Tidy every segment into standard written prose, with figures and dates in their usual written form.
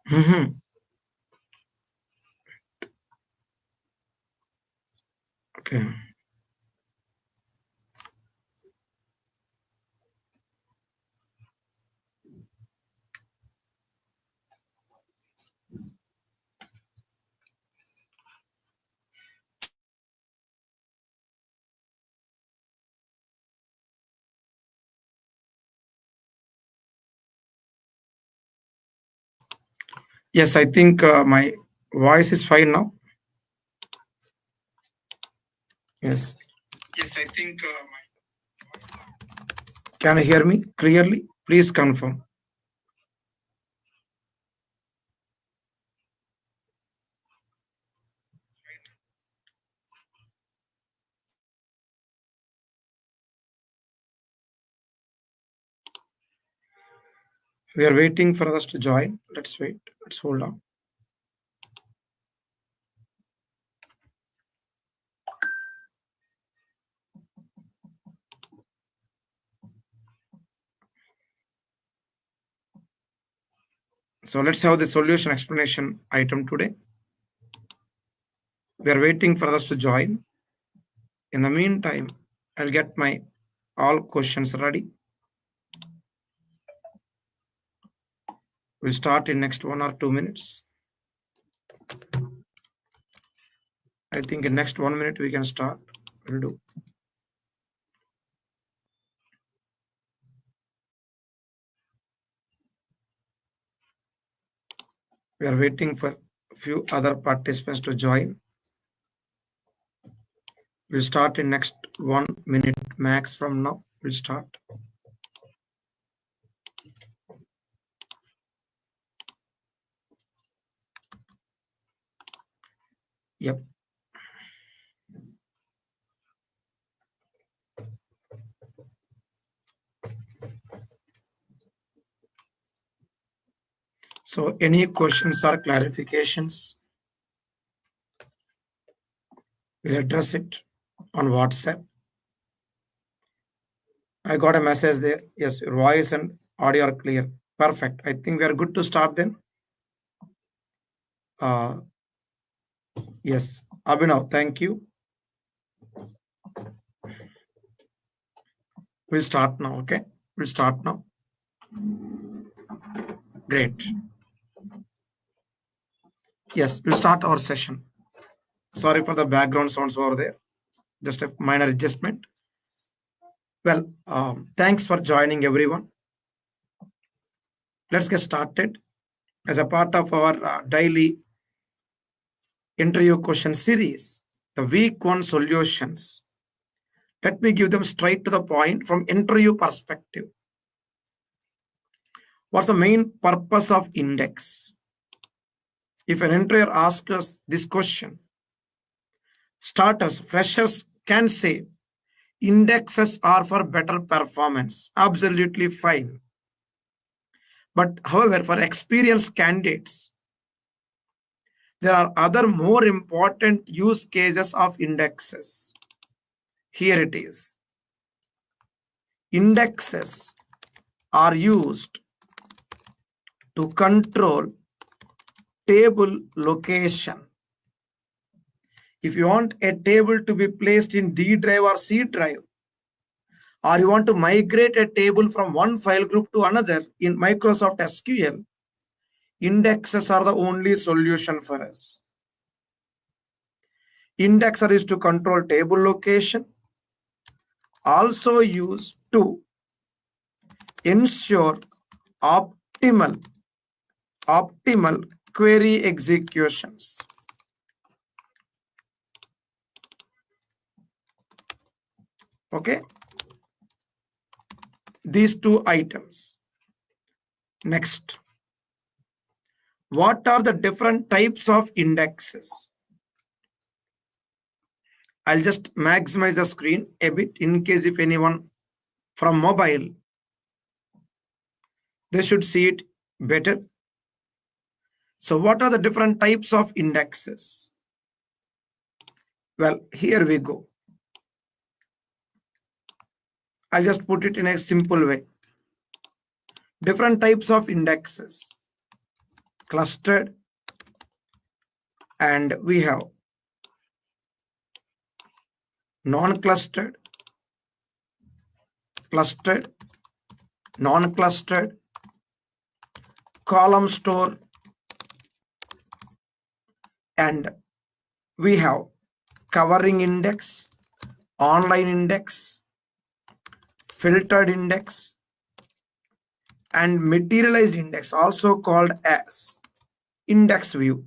Mhm. Okay. Yes, I think my voice is fine now. Yes. Yes, I think. Can you hear me clearly? Please confirm. We are waiting for others to join. Let's wait. Let's hold on. So let's have the solution explanation item today. We are waiting for others to join. In the meantime, I'll get my all questions ready. We'll start in next 1 or 2 minutes. I think in next 1 minute we can start. We'll do. We are waiting for a few other participants to join. We'll start in next 1 minute max from now. We'll start. Yep. So any questions or clarifications, we'll address it on WhatsApp. I got a message there. Yes, your voice and audio are clear. Perfect. I think we are good to start then. Yes, Abhinav, thank you. We'll start now, okay? We'll start now. Great. Yes, we'll start our session. Sorry for the background sounds over there. Just a minor adjustment. Well, thanks for joining everyone. Let's get started. As a part of our daily interview question series, the week 1 solutions. Let me give them straight to the point from interview perspective. What's the main purpose of index? If an interviewer asks us this question, starters, freshers can say indexes are for better performance. Absolutely fine. But however, for experienced candidates, there are other more important use cases of indexes. Here it is. Indexes are used to control table location. If you want a table to be placed in D drive or C drive, or you want to migrate a table from one file group to another in Microsoft SQL, indexes are the only solution for us. Indexer is to control table location, also used to ensure optimal query executions. Okay, these two items. Next, what are the different types of indexes? I'll just maximize the screen a bit in case if anyone from mobile, they should see it better. So what are the different types of indexes? Well, here we go. I'll just put it in a simple way. Different types of indexes. clustered, and we have non-clustered, clustered, non-clustered, column store, and we have covering index, online index, filtered index, and materialized index, also called as index view.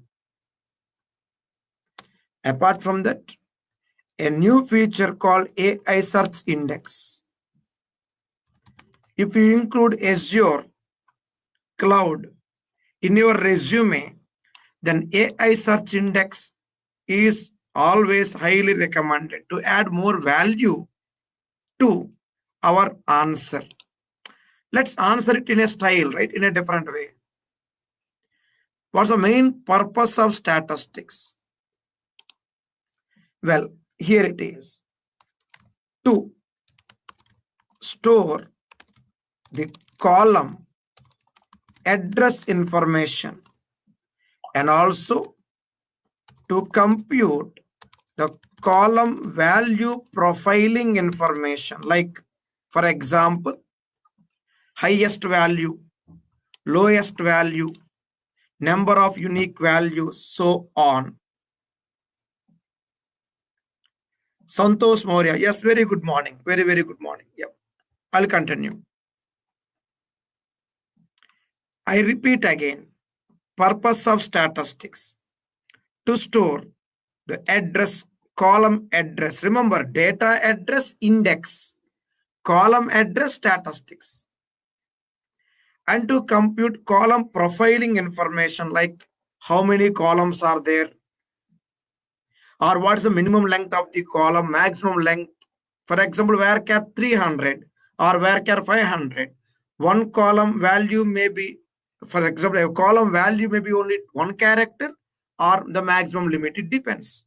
Apart from that, a new feature called AI search index. If you include Azure Cloud in your resume, then AI search index is always highly recommended to add more value to our answer. Let's answer it in a style, right? In a different way. What's the main purpose of statistics? Well, here it is. To store the column address information and also to compute the column value profiling information, like for example, highest value, lowest value, number of unique values, so on. Santosh Maurya, yes, very good morning. Very, very good morning. Yep. I'll continue. I repeat again, purpose of statistics to store the address, column address. Remember, data address index, column address statistics, and to compute column profiling information like how many columns are there, or what's the minimum length of the column, maximum length. For example, varchar 300 or varchar 500. One column value may be, for example, a column value may be only one character or the maximum limit. It depends.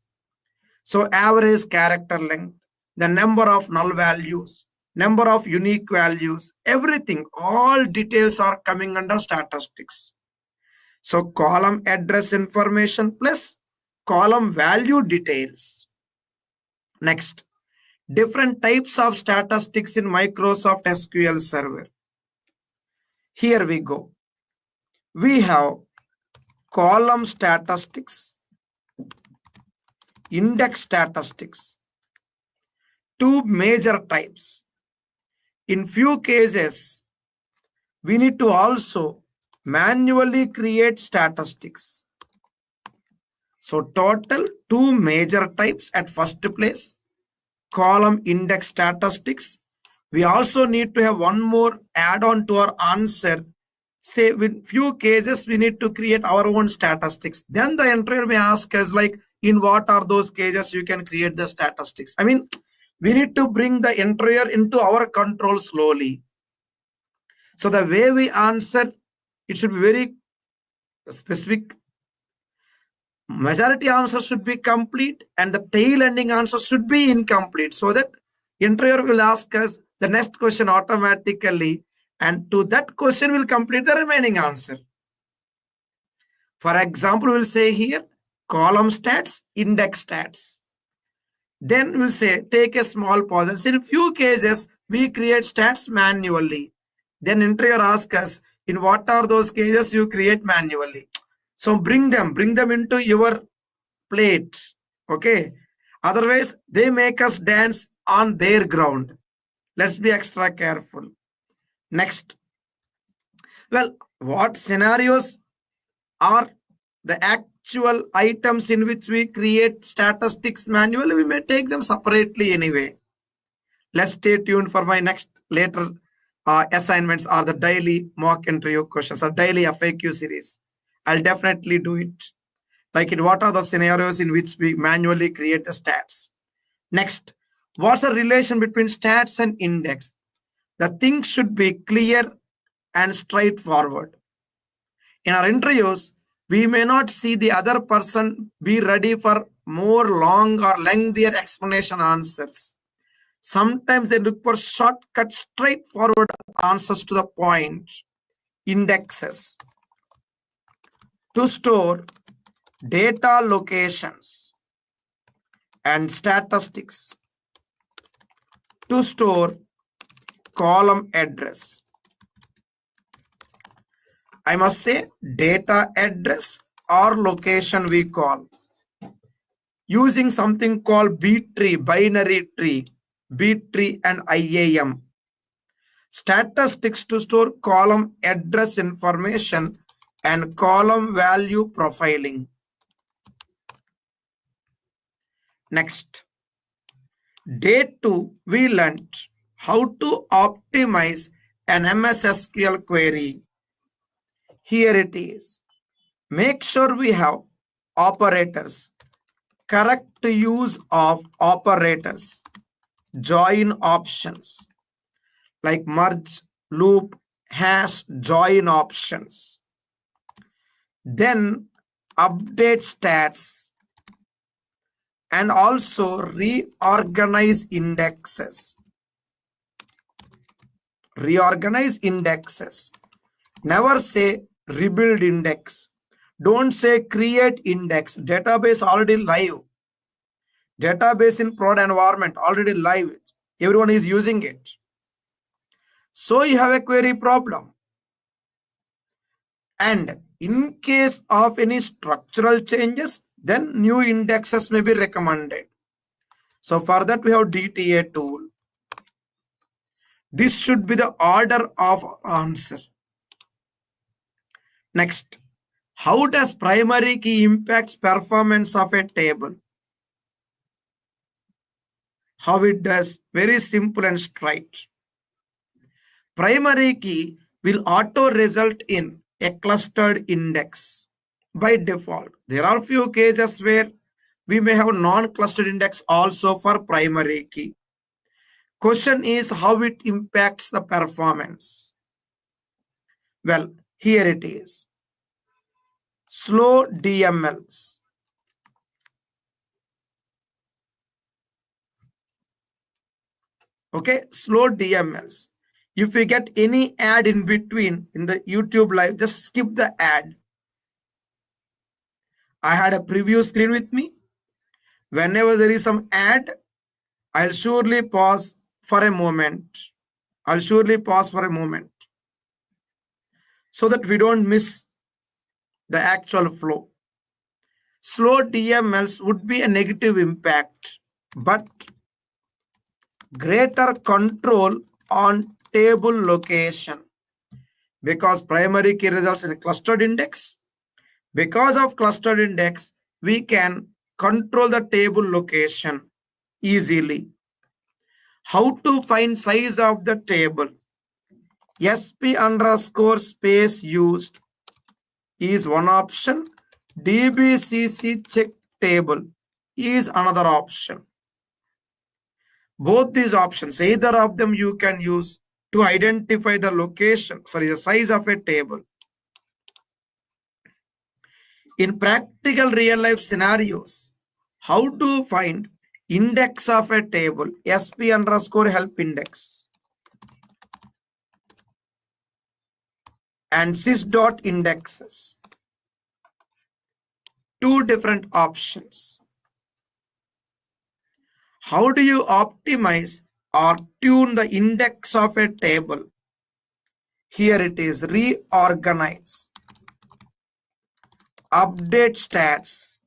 So average character length, the number of null values, number of unique values, everything, all details are coming under statistics. So column address information plus column value details. Next, different types of statistics in Microsoft SQL Server. Here we go. We have column statistics, index statistics, two major types. In few cases, we need to also manually create statistics. So total two major types at first place, column index statistics. We also need to have one more add-on to our answer. Say with few cases, we need to create our own statistics. Then the interviewer may ask us like, in what are those cases you can create the statistics? I mean, we need to bring the interviewer into our control slowly. So the way we answer, it should be very specific. Majority answer should be complete and the tail ending answer should be incomplete, so that interviewer will ask us the next question automatically, and to that question will complete the remaining answer. For example, we'll say here column stats, index stats. Then we'll say take a small pause and say in few cases we create stats manually. Then interviewer asks us, in what are those cases you create manually? So bring them into your plate. Okay. Otherwise, they make us dance on their ground. Let's be extra careful. Next. Well, what scenarios are the actual items in which we create statistics manually? We may take them separately anyway. Let's stay tuned for my next later assignments or the daily mock interview questions or daily FAQ series. I'll definitely do it. Like it, what are the scenarios in which we manually create the stats? Next, what's the relation between stats and index? The things should be clear and straightforward. In our interviews, we may not see the other person be ready for more long or lengthier explanation answers. Sometimes they look for shortcut, straightforward answers to the point. Indexes. to store data locations and statistics, to store column address. I must say data address or location we call using something called B tree, binary tree, B tree and IAM. Statistics to store column address information and column value profiling. Next, day 2, we learned how to optimize an MS SQL query. Here it is. Make sure we have operators, correct use of operators, join options like merge, loop, hash, join options. Then update stats and also reorganize indexes. Reorganize indexes. Never say rebuild index. Don't say create index. Database already live. Database in prod environment already live. Everyone is using it. So you have a query problem. And in case of any structural changes, then new indexes may be recommended. So for that we have DTA tool. This should be the order of answer. Next, how does primary key impacts performance of a table? How it does? Very simple and straight. Primary key will auto result in a clustered index by default. There are few cases where we may have non-clustered index also for primary key. Question is how it impacts the performance. Well, here it is. Slow DMLs. Okay, slow DMLs. If we get any ad in between in the YouTube live, just skip the ad. I had a preview screen with me. Whenever there is some ad, I'll surely pause for a moment. I'll surely pause for a moment so that we don't miss the actual flow. Slow DMLs would be a negative impact, but greater control on table location because primary key results in a clustered index. Because of clustered index, we can control the table location easily. How to find size of the table? SP underscore space used is one option. DBCC check table is another option. Both these options, either of them you can use to identify the location, the size of a table. In practical real life scenarios, how to find index of a table? SP underscore help index and sys dot indexes. Two different options. How do you optimize or tune the index of a table? Here it is, reorganize, update stats.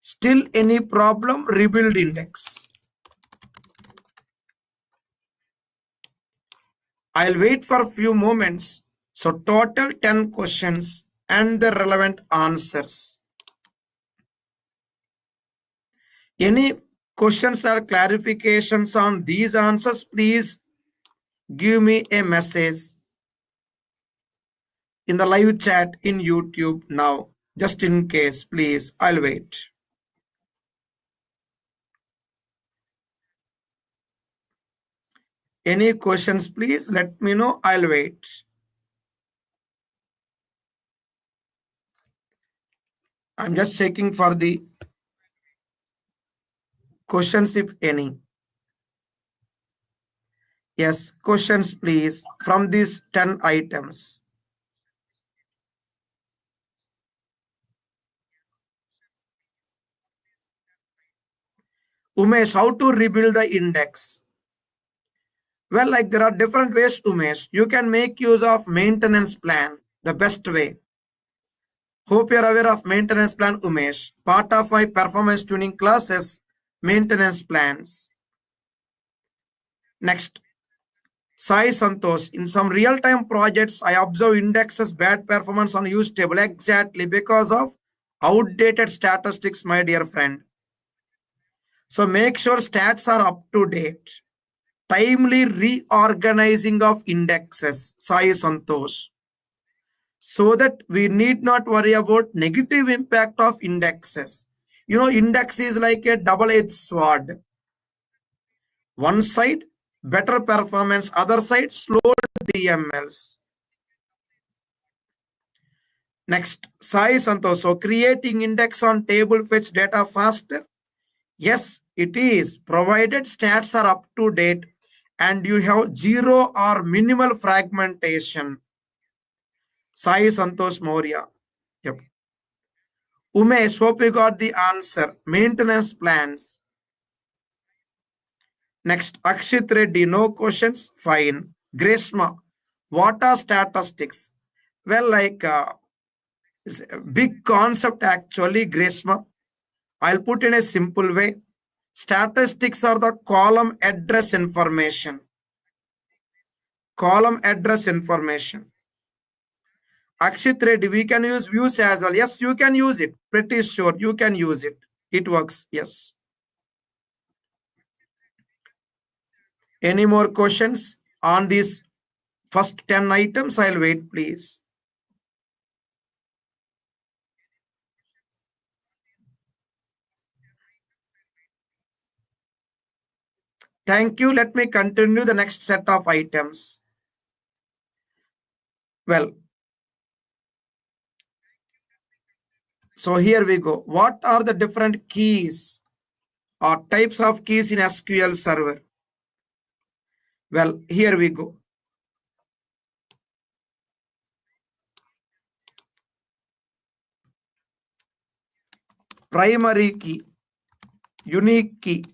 Still any problem, rebuild index. I'll wait for a few moments. So total 10 questions and the relevant answers. Any questions or clarifications on these answers, please give me a message in the live chat in YouTube now. Just in case, please, I'll wait. Any questions, please let me know. I'll wait. I'm just checking for the questions if any. Yes, questions please from these 10 items. Umesh, how to rebuild the index? Well, like there are different ways, Umesh. You can make use of maintenance plan, the best way. Hope you are aware of maintenance plan, Umesh. Part of my performance tuning classes, maintenance plans. Next, Sai Santosh. In some real-time projects, I observe indexes bad performance on use table exactly because of outdated statistics, my dear friend. So make sure stats are up to date. Timely reorganizing of indexes, Sai Santosh, so that we need not worry about negative impact of indexes. You know, index is like a double-edged sword. One side, better performance, other side, slow DMLs. Next, Sai Santosh. So creating index on table fetch data faster. Yes, it is, provided stats are up to date and you have zero or minimal fragmentation. Sai Santosh Maurya. Yep. Umesh, hope you got the answer. Maintenance plans. Next, Akshit Reddy, no questions? Fine. Greshma, what are statistics? Well, like it's a big concept actually, Greshma. I'll put in a simple way. Statistics are the column address information. Column address information. Akshit Reddy, we can use views as well. Yes, you can use it. Pretty sure you can use it. It works. Yes. Any more questions on these first 10 items? I'll wait, please. Thank you. Let me continue the next set of items. Well, so here we go. What are the different keys or types of keys in SQL Server? Well, here we go. Primary key, unique key,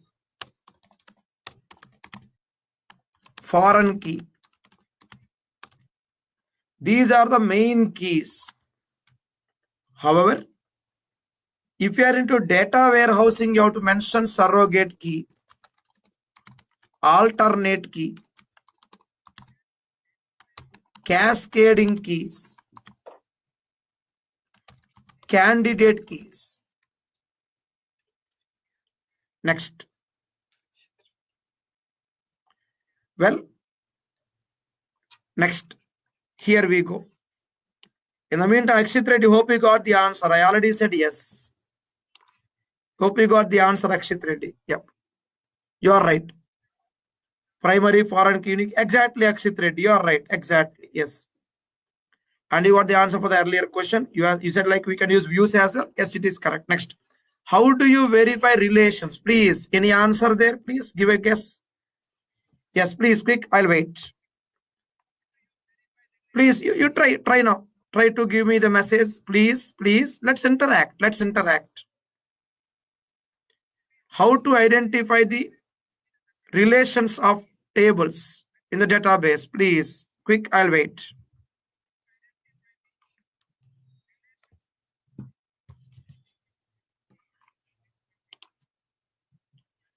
foreign key. These are the main keys. However, if you are into data warehousing, you have to mention surrogate key, alternate key, cascading keys, candidate keys. Next. Well, next, here we go. In the meantime, Akshit Reddy, hope you got the answer. I already said yes. Hope you got the answer, Akshit Reddy. Yep. You are right. Primary, foreign, unique. Exactly, Akshit Reddy. You are right. Exactly. Yes. And you got the answer for the earlier question. You said like we can use views as well. Yes, it is correct. Next. How do you verify relations? Please, any answer there? Please give a guess. Yes, please, quick. I'll wait. Please, you try now. Try to give me the message. Please. Let's interact. How to identify the relations of tables in the database? Please, quick. I'll wait.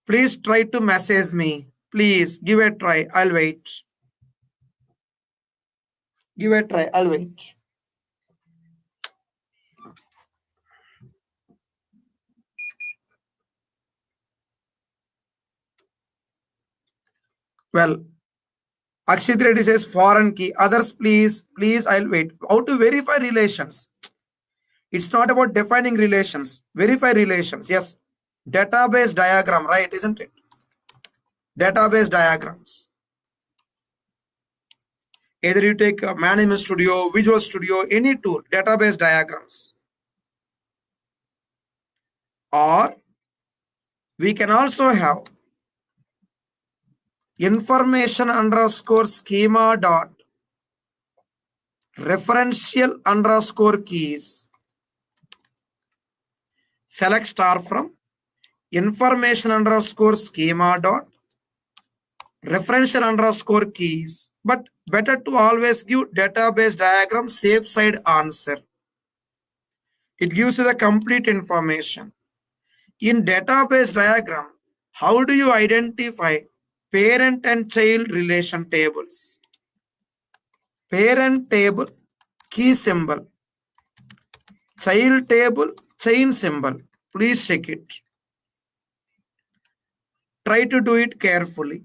Please try to message me. Please give a try. I'll wait. Give a try. I'll wait. Well, Akshit Reddy says foreign key. Others, please, I'll wait. How to verify relations? It's not about defining relations. Verify relations. Yes. Database diagram, right? Isn't it? Database diagrams. Either you take Management Studio, Visual Studio, any tool, database diagrams. Or we can also have information underscore schema dot referential underscore keys. Select star from information underscore schema dot referential underscore keys. But better to always give database diagram safe side answer. It gives you the complete information. In database diagram, how do you identify parent and child relation tables? Parent table, key symbol. Child table, chain symbol. Please check it. Try to do it carefully.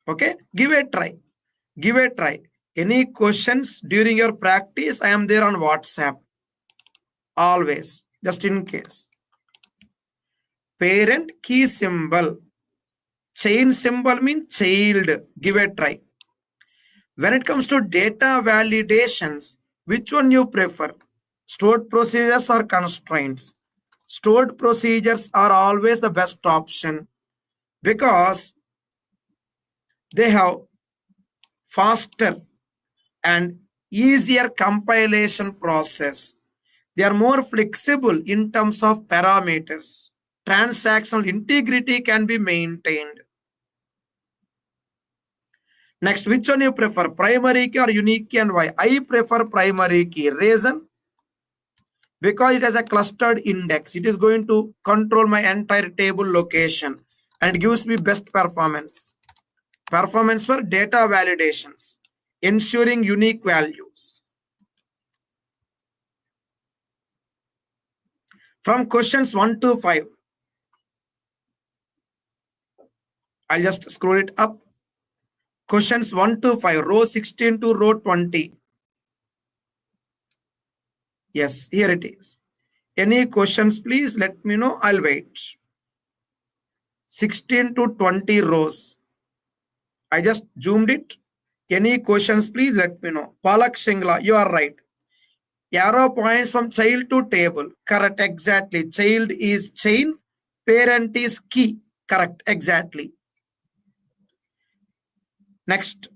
Okay, give a try. Give a try. Any questions during your practice? I am there on WhatsApp. Always, just in case. Parent key symbol. Chain symbol means child. Give a try. When it comes to data validations, which one you prefer? Stored procedures or constraints? Stored procedures are always the best option because they have faster and easier compilation process. They are more flexible in terms of parameters. Transactional integrity can be maintained. Next, which one you prefer? Primary key or unique key, and why? I prefer primary key. Reason? Because it has a clustered index. It is going to control my entire table location and gives me best performance. Performance for data validations, ensuring unique values. From questions 1 to 5, I'll just scroll it up. Questions 1 to 5, row 16 to row 20. Yes, here it is. Any questions, please let me know. I'll wait. 16 to 20 rows. I just zoomed it. Any questions, please let me know. Palak Shingla, you are right. Arrow points from child to table. Correct, exactly. Child is chain, parent is key. Correct, exactly. Next,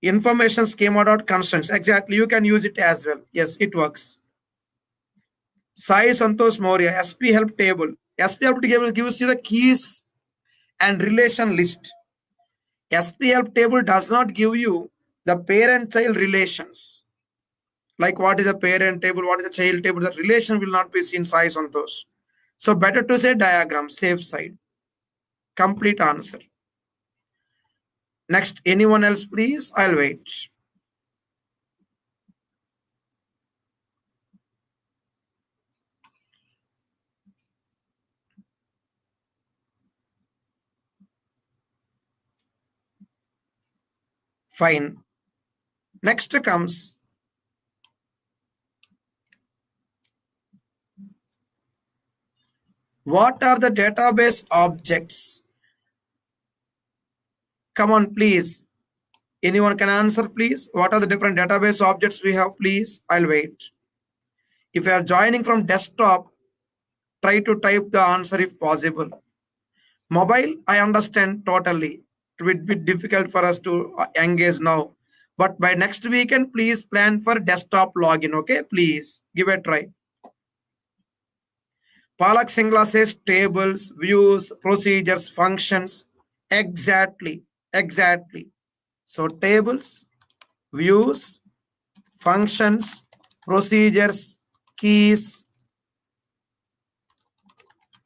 information schema dot constants. Exactly, you can use it as well. Yes, it works. Sai Santosh Maurya, SP help table. SP help table gives you the keys and relation list. SP help table does not give you the parent-child relations. Like what is a parent table, what is a child table, the relation will not be seen Sai Santosh. So better to say diagram, safe side. Complete answer. Next, anyone else please? I'll wait. Fine. Next comes what are the database objects? Come on, please. Anyone can answer, please? What are the different database objects we have, please? I'll wait. If you are joining from desktop, try to type the answer if possible. Mobile, I understand totally. It would be difficult for us to engage now. But by next weekend, please plan for desktop login, okay? Please give a try. Palak Singla says tables, views, procedures, functions. Exactly, exactly. So tables, views, functions, procedures, keys,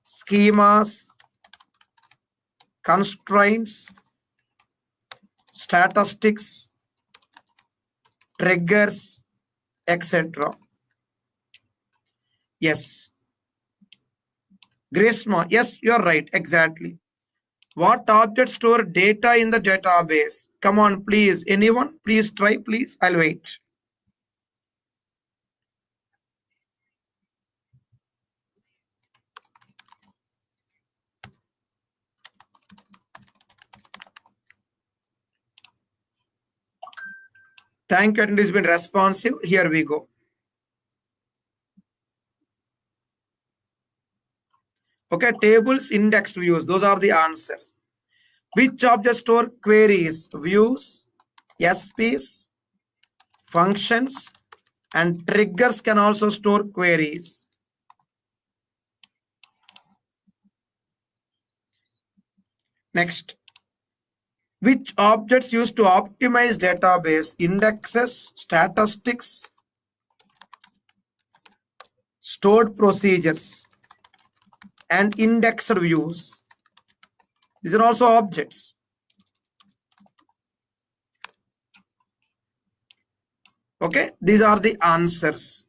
schemas, constraints, statistics, triggers, etc. Yes. Gracema, yes, you're right, exactly. What object store data in the database? Come on, please. Anyone? Please try, please. I'll wait. Thank you, and it has been responsive. Here we go. Okay, tables, indexed views. Those are the answers. Which object store queries? Views, SPs, functions, and triggers can also store queries. Next, which objects used to optimize database? Indexes, statistics, stored procedures, and indexed views. These are also objects. Okay, these are the answers.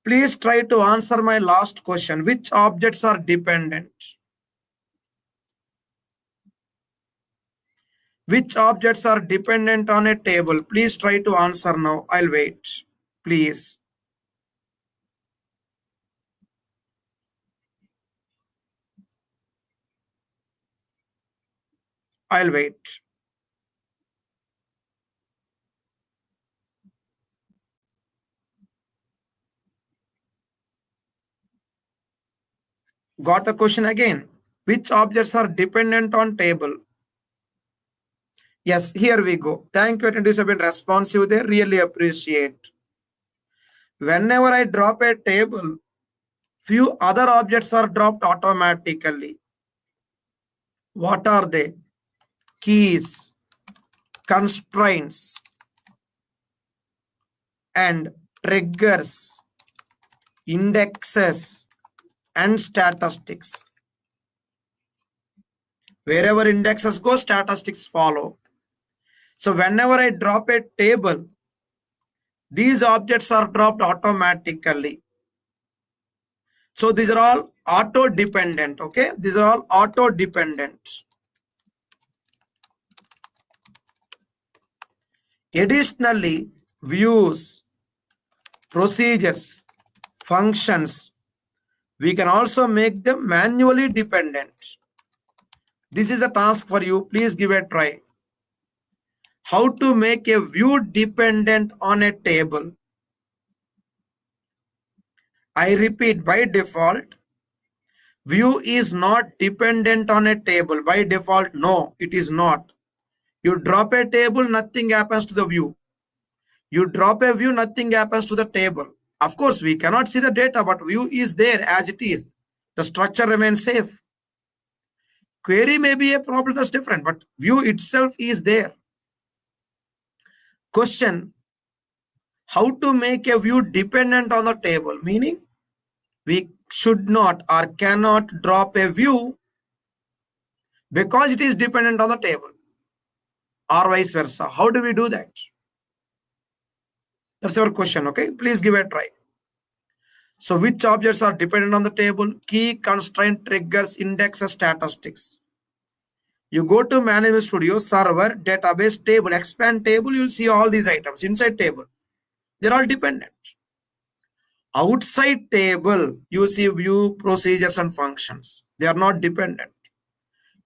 Please try to answer my last question. Which objects are dependent? Which objects are dependent on a table? Please try to answer now. I'll wait. Please. I'll wait. Got the question again. Which objects are dependent on table? Yes, here we go. Thank you, attendees have been responsive there. Really appreciate. Whenever I drop a table, few other objects are dropped automatically. What are they? Keys, constraints, and triggers, indexes, and statistics. Wherever indexes go, statistics follow. So whenever I drop a table, these objects are dropped automatically. So these are all auto dependent. Okay, these are all auto dependent. Additionally, views, procedures, functions, we can also make them manually dependent. This is a task for you. Please give a try. How to make a view dependent on a table? I repeat, by default, view is not dependent on a table. By default, no, it is not. You drop a table, nothing happens to the view. You drop a view, nothing happens to the table. Of course, we cannot see the data, but view is there as it is. The structure remains safe. Query may be a problem that's different, but view itself is there. Question, how to make a view dependent on the table? Meaning, we should not or cannot drop a view because it is dependent on the table, or vice versa. How do we do that? That's your question, okay? Please give it a try. So which objects are dependent on the table? Key, constraint, triggers, indexes, statistics. You go to Management Studio, server, database, table, expand table, you'll see all these items inside table. They're all dependent. Outside table, you see view, procedures, and functions. They are not dependent.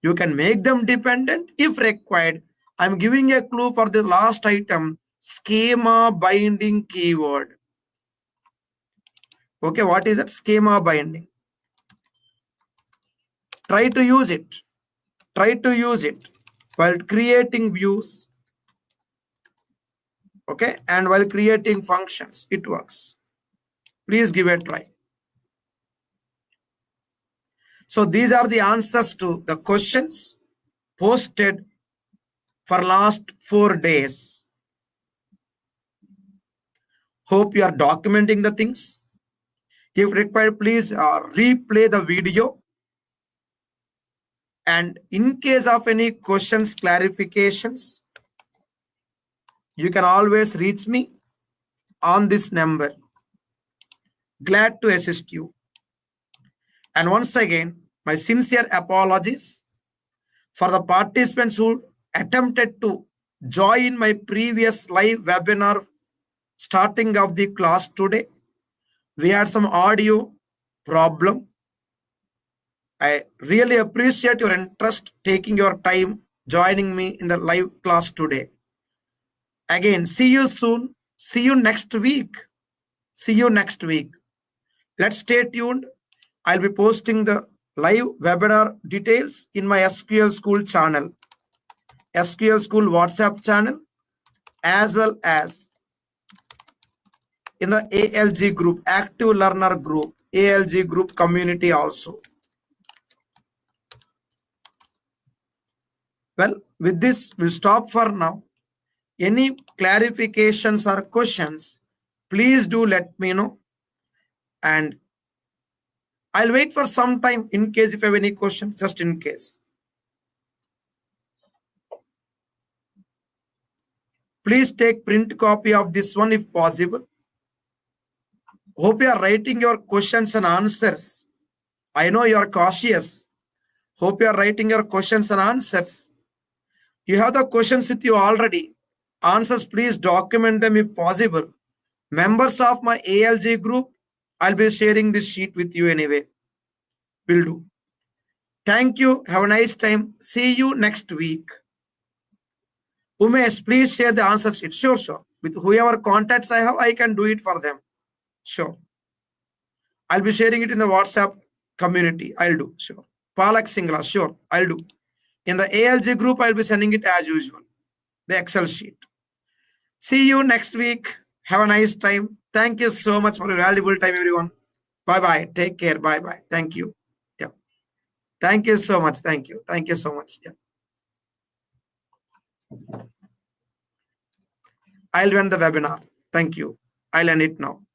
You can make them dependent if required. I'm giving a clue for the last item, schema binding keyword. Okay, what is that? Schema binding. Try to use it. Try to use it while creating views. Okay, and while creating functions, it works. Please give it a try. So these are the answers to the questions posted for last 4 days. Hope you are documenting the things. If required, please replay the video. And in case of any questions, clarifications, you can always reach me on this number. Glad to assist you. And once again, my sincere apologies for the participants who attempted to join my previous live webinar starting of the class today. We had some audio problem. I really appreciate your interest, taking your time, joining me in the live class today. Again, see you soon. See you next week. See you next week. Let's stay tuned. I'll be posting the live webinar details in my SQL School channel, SQL School WhatsApp channel, as well as in the ALG group, Active Learner group, ALG group community also. Well, with this, we'll stop for now. Any clarifications or questions, please do let me know. And I'll wait for some time in case if you have any questions, just in case. Please take print copy of this one if possible. Hope you are writing your questions and answers. I know you are cautious. Hope you are writing your questions and answers. You have the questions with you already. Answers, please document them if possible. Members of my ALG group, I'll be sharing this sheet with you anyway. Will do. Thank you. Have a nice time. See you next week. Umesh, please share the answer sheet. Sure, sure. With whoever contacts I have, I can do it for them. Sure. I'll be sharing it in the WhatsApp community. I'll do. Sure. Palak Singla. Sure. I'll do. In the ALG group, I'll be sending it as usual. The Excel sheet. See you next week. Have a nice time. Thank you so much for your valuable time, everyone. Bye-bye. Take care. Bye-bye. Thank you. Yeah. Thank you so much. Thank you. Thank you so much. Yeah. I'll run the webinar. Thank you. I'll end it now.